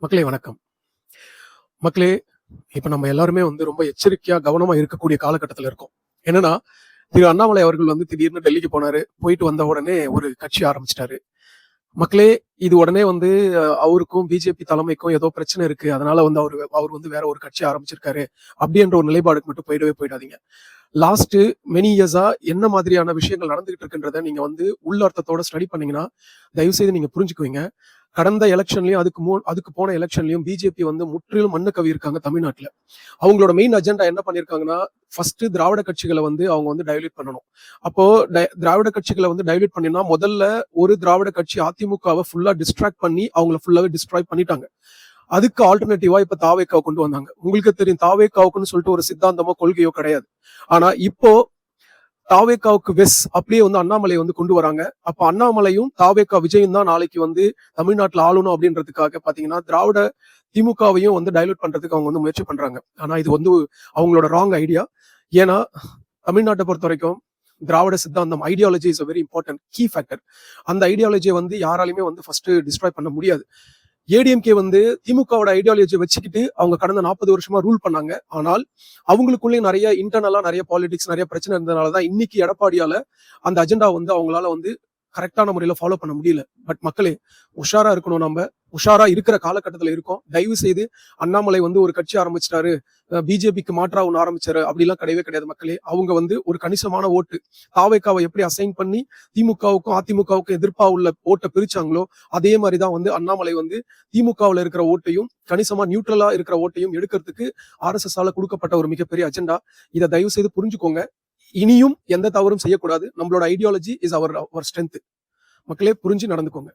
மக்களே வணக்கம். மக்களே, இப்ப நம்ம எல்லாருமே ரொம்ப எச்சரிக்கையா, கவனமா இருக்கக்கூடிய காலகட்டத்துல இருக்கோம். என்னன்னா, திரு அண்ணாமலை அவர்கள் திடீர்னு டெல்லிக்கு போனாரு. போயிட்டு வந்த உடனே ஒரு கட்சி ஆரம்பிச்சுட்டாரு. மக்களே, இது உடனே அவருக்கும் பிஜேபி தலைமைக்கும் ஏதோ பிரச்சனை இருக்கு. அதனால அவரு அவர் வேற ஒரு கட்சி ஆரம்பிச்சிருக்காரு. அப்படின்ற ஒரு நிலைப்பாடுக்கு மட்டும் போயிடவே போயிடாதீங்க. லாஸ்ட் மெனி இயர்ஸா என்ன மாதிரியான விஷயங்கள் நடந்துகிட்டு இருக்குன்றத நீங்க உள்ளர்த்தத்தோட ஸ்டடி பண்ணீங்கன்னா, தயவு செய்து நீங்க புரிஞ்சுக்குவீங்க. கடந்த எலக்ஷன்லயும் அதுக்கு போன எலக்ஷன்லயும் பிஜேபி முற்றிலும் மண்ணு கவி இருக்காங்க தமிழ்நாட்டுல. அவங்களோட மெயின் அஜெண்டா என்ன பண்ணிருக்காங்கன்னா, ஃபர்ஸ்ட் திராவிட கட்சிகளை அவங்க டைல்யூட் பண்ணணும். அப்போ திராவிட கட்சிகளை டைல்யூட் பண்ணினா முதல்ல ஒரு திராவிட கட்சி அதிமுகவை ஃபுல்லா டிஸ்ட்ராக்ட் பண்ணி அவங்கள ஃபுல்லாவே டிஸ்ட்ராய் பண்ணிட்டாங்க. அதுக்கு ஆல்டர்னேட்டிவா இப்ப தாவேக்காவை கொண்டு வந்தாங்க. உங்களுக்கு தெரியும் தாவேக்காவுக்குன்னு சொல்லிட்டு ஒரு சித்தாந்தமோ கொள்கையோ கிடையாது. ஆனா இப்போ தாவேக்காவுக்கு அப்படியே அண்ணாமலை கொண்டு வராங்க. அப்ப அண்ணாமலையும் தாவேக்கா விஜயும் தான் நாளைக்கு தமிழ்நாட்டுல ஆளணும் அப்படின்றதுக்காக பாத்தீங்கன்னா திராவிட திமுகவையும் டைலூட் பண்றதுக்கு அவங்க முயற்சி பண்றாங்க. ஆனா இது அவங்களோட ராங் ஐடியா. ஏன்னா தமிழ்நாட்டை பொறுத்த வரைக்கும் திராவிட சித்தாந்தம் ideology is a very important key factor. அந்த ஐடியாலஜியை யாராலையுமே ஃபர்ஸ்ட் டிஸ்ட்ராய் பண்ண முடியாது. ஏடிஎம்கே திமுகவோட ஐடியாலஜி வச்சுக்கிட்டு அவங்க கடந்த 40 வருஷமா ரூல் பண்ணாங்க. ஆனால் அவங்களுக்குள்ளே நிறைய இன்டர்னலா நிறைய பாலிடிக்ஸ் நிறைய பிரச்சனை இருந்ததுனாலதான் இன்னைக்கு எடப்பாடியால அந்த அஜெண்டா அவங்களால கரெக்டான முறையில ஃபாலோ பண்ண முடியல. பட் மக்களே, உஷாரா இருக்கணும். நம்ம உஷாரா இருக்கிற காலகட்டத்துல இருக்கோம். தயவு செய்து அண்ணாமலை ஒரு கட்சி ஆரம்பிச்சிட்டாரு, பிஜேபிக்கு மாற்றா ஒண்ணு ஆரம்பிச்சாரு அப்படிலாம் கிடையவே கிடையாது மக்களே. அவங்க ஒரு கணிசமான ஓட்டு தாவேக்காவை எப்படி அசைன் பண்ணி திமுகவுக்கும் அதிமுகவுக்கும் எதிர்ப்பா உள்ள ஓட்டை பிரிச்சாங்களோ அதே மாதிரிதான் அண்ணாமலை திமுகவுல இருக்கிற ஓட்டையும் கணிசமா நியூட்ரலா இருக்கிற ஓட்டையும் எடுக்கிறதுக்கு RSS ஆல கொடுக்கப்பட்ட ஒரு மிகப்பெரிய அஜெண்டா. இதை தயவு செய்து புரிஞ்சுக்கோங்க. இனியும் எந்த தவறும் செய்யக்கூடாது. நம்மளோட ஐடியாலஜி இஸ் அவர் ஸ்ட்ரென்த். மக்களே, புரிஞ்சு நடந்துக்கோங்க.